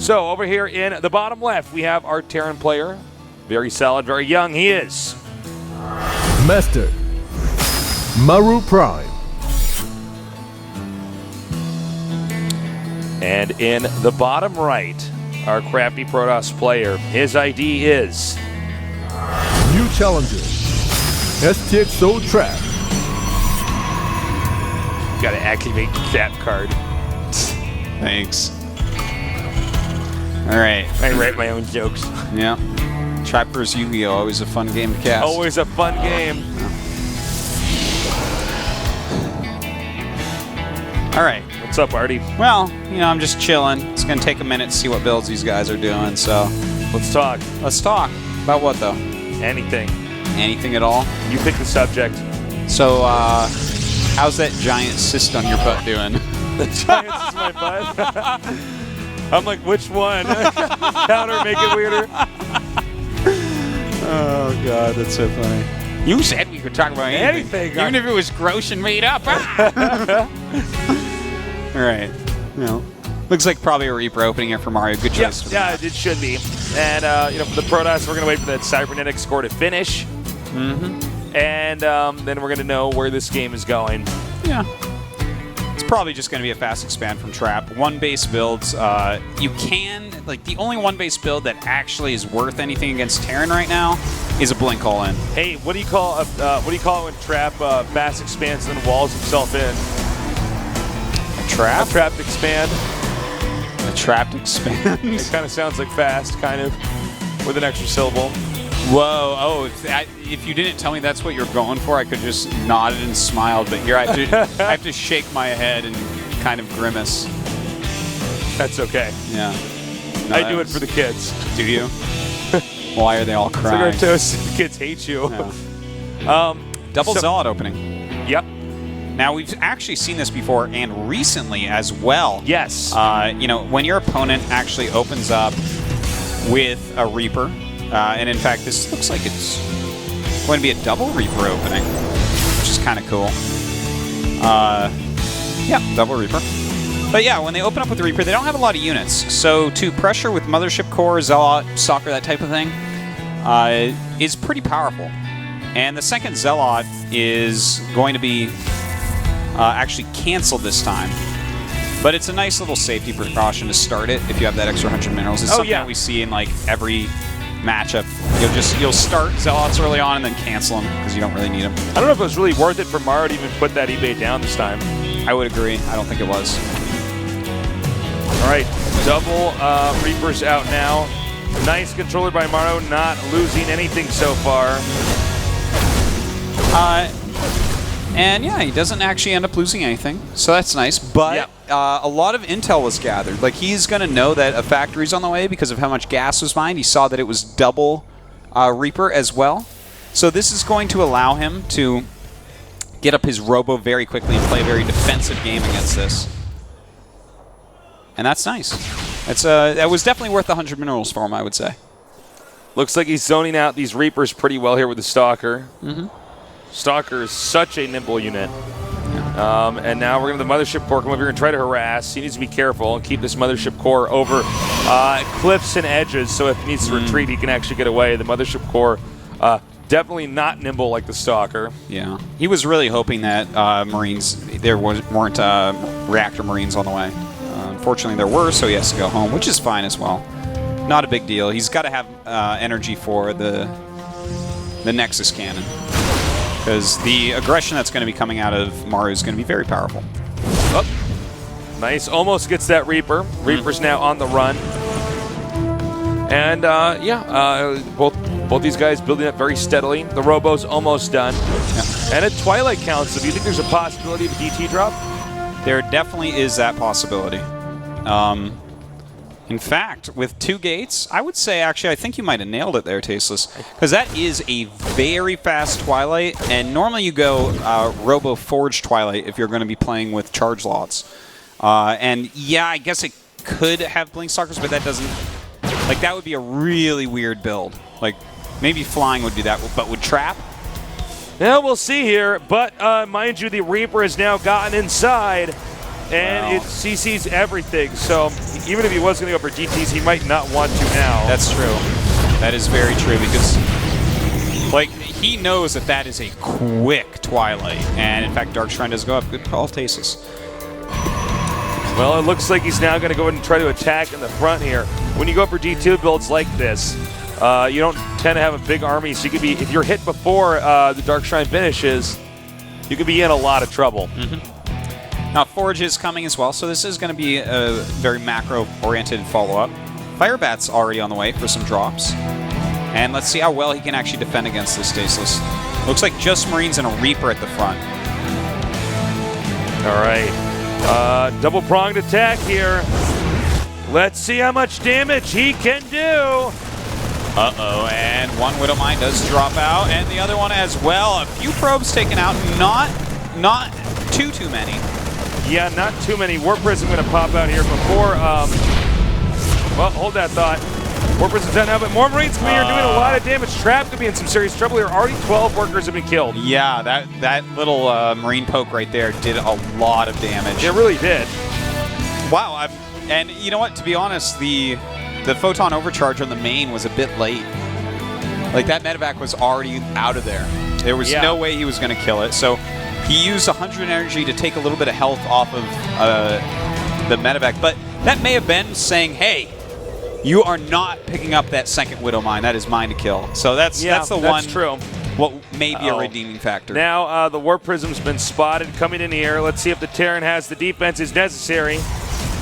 So over here in the bottom left, we have our Terran player. Very solid, very young he is. Master Maru Prime. And in the bottom right, our crafty Protoss player, his ID is... New challenger, STXO Trap. Gotta activate that card. Thanks. All right. I write my own jokes. Yeah. Trap vs. Yu-Gi-Oh! Always a fun game to cast. Always a fun game. All right. What's up, Artie? Well, I'm just chilling. It's going to take a minute to see what builds these guys are doing, so... Let's talk. Let's talk. About what, though? Anything. Anything at all? You pick the subject. So, how's that giant cyst on your butt doing? The giant cyst on my butt? I'm like, which one? Counter, make it weirder. Oh, God, that's so funny. You said we could talk about anything. Even if it was gross and made up. All right. Looks like probably a Reaper opening here for Mario. Good choice. Yeah, it should be. And, for the Protoss, we're going to wait for that cybernetic score to finish. Mm-hmm. And then we're going to know where this game is going. Yeah. It's probably just going to be a fast expand from Trap. One base builds, you can, the only one base build that actually is worth anything against Terran right now is a Blink All-In. Hey, what do you call it when Trap fast expands and then walls himself in? A trap? A trapped expand. A trapped expand? It kind of sounds like fast, kind of, with an extra syllable. Whoa, oh, if you didn't tell me that's what you're going for, I could just nodded and smiled, but here I have to shake my head and kind of grimace. That's okay. Yeah. No, I do it for the kids. Do you? Why are they all crying? The kids hate you. Yeah. Double Zealot opening. Yep. Now, we've actually seen this before and recently as well. Yes. When your opponent actually opens up with a Reaper, and in fact, this looks like it's going to be a double Reaper opening, which is kind of cool. Yeah, double Reaper. But yeah, when they open up with the Reaper, they don't have a lot of units. So to pressure with Mothership Core, Zealot, Stalker, that type of thing, is pretty powerful. And the second Zealot is going to be actually canceled this time. But it's a nice little safety precaution to start it if you have that extra 100 minerals. It's something that we see in every matchup. You'll start Zealots early on and then cancel them because you don't really need them. I don't know if it was really worth it for Mario to even put that eBay down this time. I would agree. I don't think it was. All right, double Reapers out now. Nice controller by Mario, not losing anything so far. And yeah, he doesn't actually end up losing anything, so that's nice. But a lot of intel was gathered. He's going to know that a factory's on the way because of how much gas was mined. He saw that it was double Reaper as well. So this is going to allow him to get up his Robo very quickly and play a very defensive game against this. And that's nice. That was definitely worth the 100 minerals for him, I would say. Looks like he's zoning out these Reapers pretty well here with the Stalker. Mm-hmm. Stalker is such a nimble unit. And now we're going to the Mothership Core come over here and try to harass. He needs to be careful and keep this Mothership Core over cliffs and edges, so if he needs to retreat, he can actually get away. The Mothership Core definitely not nimble like the Stalker. Yeah. He was really hoping that there weren't reactor Marines on the way. Unfortunately, there were, so he has to go home, which is fine as well. Not a big deal. He's got to have energy for the Nexus Cannon, because the aggression that's going to be coming out of Mario is going to be very powerful. Oh, nice. Almost gets that Reaper. Reaper's now on the run. And, both these guys building up very steadily. The Robo's almost done. Yeah. And a Twilight Council. Do you think there's a possibility of a DT drop? There definitely is that possibility. In fact, with 2 gates, I would say, actually, I think you might have nailed it there, Tasteless, because that is a very fast Twilight, and normally you go Robo Forged Twilight if you're going to be playing with charge lots. And yeah, I guess it could have Blink Stalkers, but that doesn't... that would be a really weird build. Maybe Flying would do that, but would Trap? Yeah, we'll see here, but mind you, the Reaper has now gotten inside. and Wow. it CCs everything. So even if he was going to go for DTs, he might not want to now. That's true. That is very true because, like, he knows that that is a quick Twilight, and in fact, Dark Shrine does go up. Good call, Tasis. Well, it looks like he's now going to go ahead and try to attack in the front here. When you go for D2 builds like this, you don't tend to have a big army, so you could be, if you're hit before the Dark Shrine finishes, you could be in a lot of trouble. Now, Forge is coming as well, so this is going to be a very macro-oriented follow-up. Firebat's already on the way for some drops. And let's see how well he can actually defend against this Stasis. Looks like just Marines and a Reaper at the front. All right. Double-pronged attack here. Let's see how much damage he can do. Uh-oh, and one Widowmine does drop out, and the other one as well. A few probes taken out, not too many. Yeah, not too many. Warp Prism going to pop out here before. Well, hold that thought. Warp Prism's done now, but more Marines coming here doing a lot of damage. Trap could be in some serious trouble here. Already 12 workers have been killed. Yeah, that little Marine poke right there did a lot of damage. It really did. Wow, and you know what? To be honest, the Photon Overcharge on the main was a bit late. Like, that medevac was already out of there. There was no way he was going to kill it. So he used 100 energy to take a little bit of health off of the medevac. But that may have been saying, hey, you are not picking up that second Widowmine. That is mine to kill. So that's the one. That's true. What may be a redeeming factor. Now the Warp Prism's been spotted coming in here. Let's see if the Terran has the defenses necessary.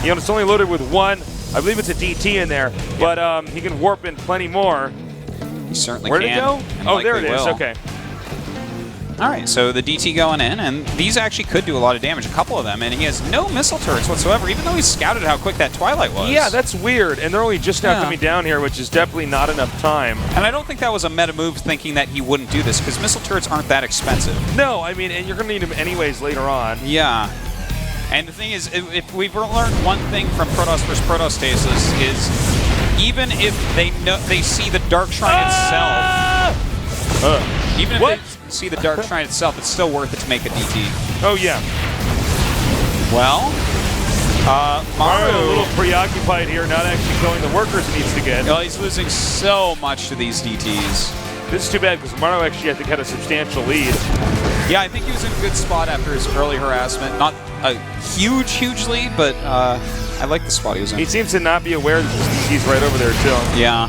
You know, it's only loaded with one. I believe it's a DT in there, but he can warp in plenty more. He certainly Where'd can. it go? And Oh, there it likely is. will. Okay. All right, so the DT going in, and these actually could do a lot of damage, a couple of them, and he has no missile turrets whatsoever, even though he scouted how quick that Twilight was. Yeah, that's weird, and they're only just now coming down here, which is definitely not enough time. And I don't think that was a meta move thinking that he wouldn't do this, because missile turrets aren't that expensive. No, I mean, and you're going to need them anyways later on. Yeah. And the thing is, if we've learned one thing from Protoss vs. Protoss Stasis is even if they see the Dark Shrine itself, even if they see the Dark Shrine itself, it's still worth it to make a DT. Oh, yeah. Well, Mario a little preoccupied here, not actually killing the workers he needs to get. Oh, he's losing so much to these DTs. This is too bad because Mario actually, I think, had a substantial lead. Yeah, I think he was in a good spot after his early harassment. Not a huge lead, but I like the spot he was in. He seems to not be aware that he's right over there, too. Yeah.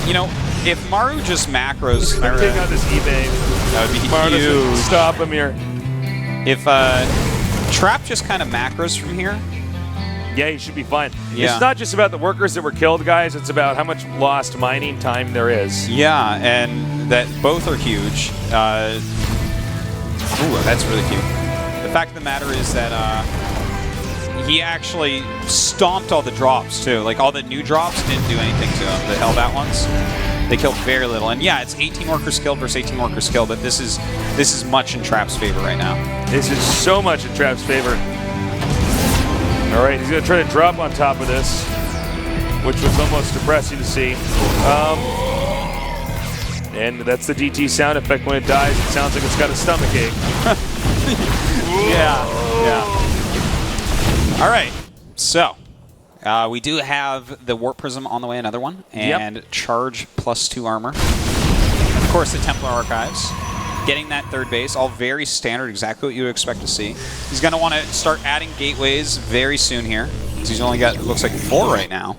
You know, if Maru just macros... Take out this eBay. That would be Mario huge. doesn't stop him here. If Trap just kind of macros from here... Yeah, he should be fine. Yeah. It's not just about the workers that were killed, guys. It's about how much lost mining time there is. Yeah, and that both are huge. Ooh, that's really cute. The fact of the matter is that he actually stomped all the drops, too. Like, all the new drops didn't do anything to him, the Hellbat ones. They killed very little. And yeah, it's 18 workers killed versus 18 workers killed, but this is much in Trap's favor right now. This is so much in Trap's favor. All right, he's going to try to drop on top of this, which was almost depressing to see. And that's the DT sound effect. When it dies, it sounds like it's got a stomach ache. Yeah. All right, so we do have the Warp Prism on the way, another one, and Charge +2 armor. Of course, the Templar Archives. Getting that third base, all very standard, exactly what you would expect to see. He's going to want to start adding gateways very soon here. He's only got, it looks like, 4 right now.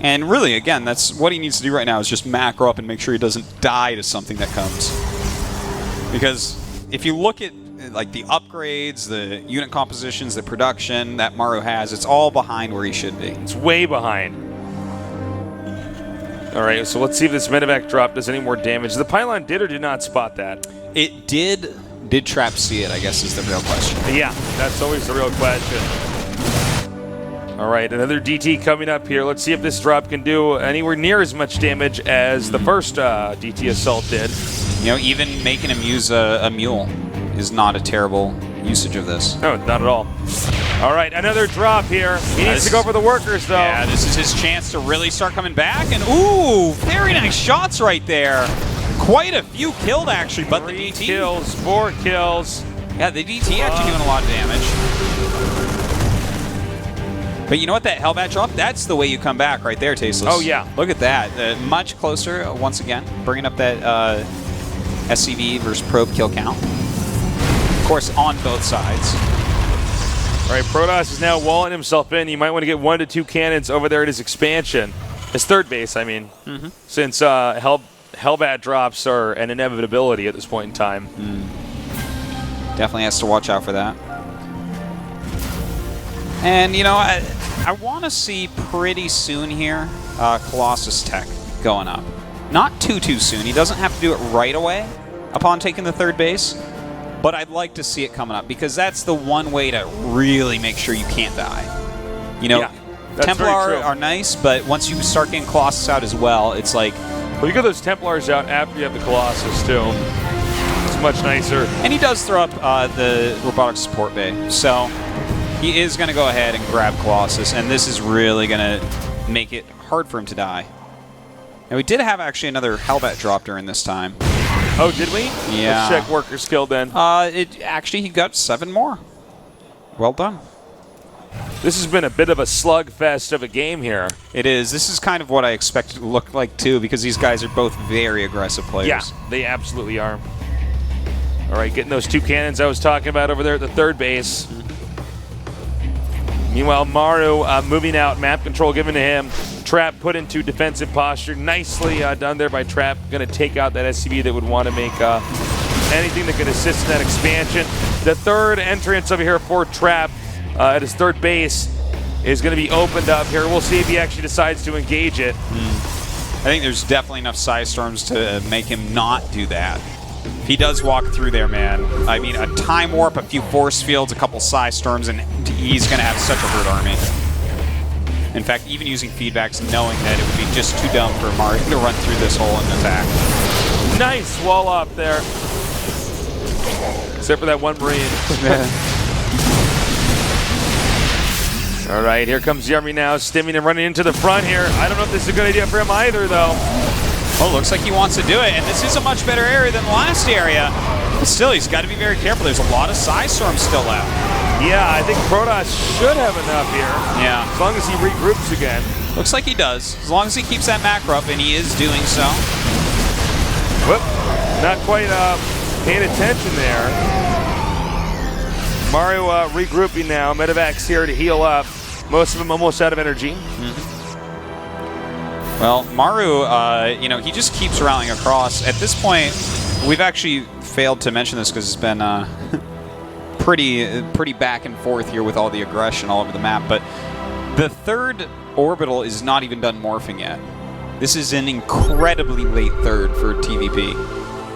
And really, again, that's what he needs to do right now is just macro up and make sure he doesn't die to something that comes. Because if you look at like the upgrades, the unit compositions, the production that Maru has, it's all behind where he should be. It's way behind. All right, so let's see if this medevac drop does any more damage. The pylon did or did not spot that? It did. Did Trap see it, I guess, is the real question. Yeah, that's always the real question. All right, another DT coming up here. Let's see if this drop can do anywhere near as much damage as the first DT assault did. You know, even making him use a mule is not a terrible usage of this. No, not at all. All right, another drop here. He needs to go for the workers, though. Yeah, this is his chance to really start coming back. And, ooh, very nice shots right there. Quite a few killed, actually, but 3 the DT... kills, 4 kills. Yeah, the DT actually doing a lot of damage. But you know what, that Hellbat drop, that's the way you come back right there, Tasteless. Oh, yeah. Look at that. Much closer, once again, bringing up that SCV versus probe kill count. Of course, on both sides. All right, Protoss is now walling himself in. You might want to get 1 to 2 cannons over there at his expansion. His third base, I mean. Since Hellbat drops are an inevitability at this point in time. Definitely has to watch out for that. And, you know, I want to see pretty soon here Colossus Tech going up. Not too soon. He doesn't have to do it right away upon taking the third base, but I'd like to see it coming up because that's the one way to really make sure you can't die. You know, Yeah, that's Templar very true. are nice, but once you start getting Colossus out as well, it's like... Well, you get those Templars out after you have the Colossus, too. It's much nicer. And he does throw up the robotic support bay, so he is going to go ahead and grab Colossus, and this is really going to make it hard for him to die. And we did have actually another Hellbat drop during this time. Oh, did we? Yeah. Let's check worker skill then. Actually, he got 7 more. Well done. This has been a bit of a slugfest of a game here. It is. This is kind of what I expected to look like, too, because these guys are both very aggressive players. Yeah, they absolutely are. All right, getting those 2 cannons I was talking about over there at the third base. Meanwhile, Maru moving out, map control given to him. Trap put into defensive posture. Nicely done there by Trap. Going to take out that SCV that would want to make anything that could assist in that expansion. The third entrance over here for Trap at his third base is going to be opened up here. We'll see if he actually decides to engage it. I think there's definitely enough Psy Storms to make him not do that. If he does walk through there, man, I mean, a Time Warp, a few Force Fields, a couple Psy Storms, and he's going to have such a hurt army. In fact, even using feedbacks, knowing that it would be just too dumb for Mario to run through this hole and attack. Nice wall up there. Except for that one Marine. All right, here comes the army now, stimming and running into the front here. I don't know if this is a good idea for him either, though. Oh, looks like he wants to do it, and this is a much better area than the last area. But still, he's got to be very careful. There's a lot of Psy Storms still left. Yeah, I think Protoss should have enough here. Yeah. As long as he regroups again. Looks like he does, as long as he keeps that macro up, and he is doing so. Whoop, not quite paying attention there. Mario regrouping now. Medivacs here to heal up. Most of them almost out of energy. Well, Maru, you know, he just keeps rallying across. At this point, we've actually failed to mention this because it's been pretty back and forth here with all the aggression all over the map. But the third orbital is not even done morphing yet. This is an incredibly late third for TVP.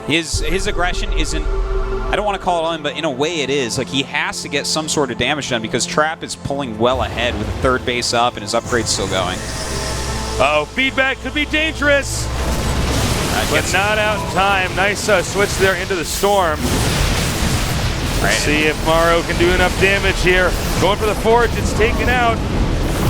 His aggression isn't, I don't want to call it on, but in a way it is. Like, he has to get some sort of damage done because Trap is pulling well ahead with the third base up and his upgrade's still going. Uh-oh, feedback could be dangerous. But not out in time. Nice switch there into the storm. Right. See if Maru can do enough damage here. Going for the forge, it's taken out.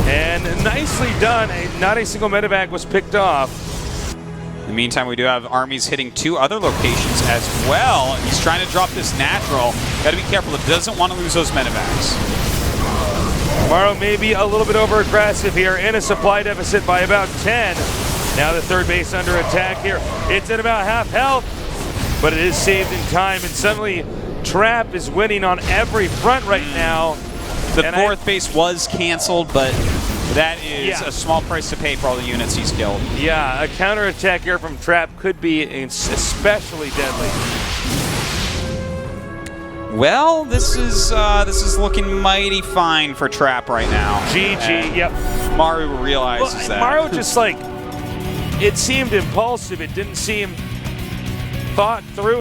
And nicely done. Not a single medevac was picked off. In the meantime, we do have armies hitting 2 other locations as well. He's trying to drop this natural. Got to be careful. It doesn't want to lose those medevacs. Maru may be a little bit over aggressive here in a supply deficit by about 10. Now the third base under attack here. It's at about half health, but it is saved in time. And suddenly Trap is winning on every front right now. The fourth base was canceled, but that is a small price to pay for all the units he's killed. Yeah, a counterattack here from Trap could be especially deadly. Well, this is looking mighty fine for Trap right now. GG, yep. Maru realizes that. Maru just like, it seemed impulsive. It didn't seem thought through.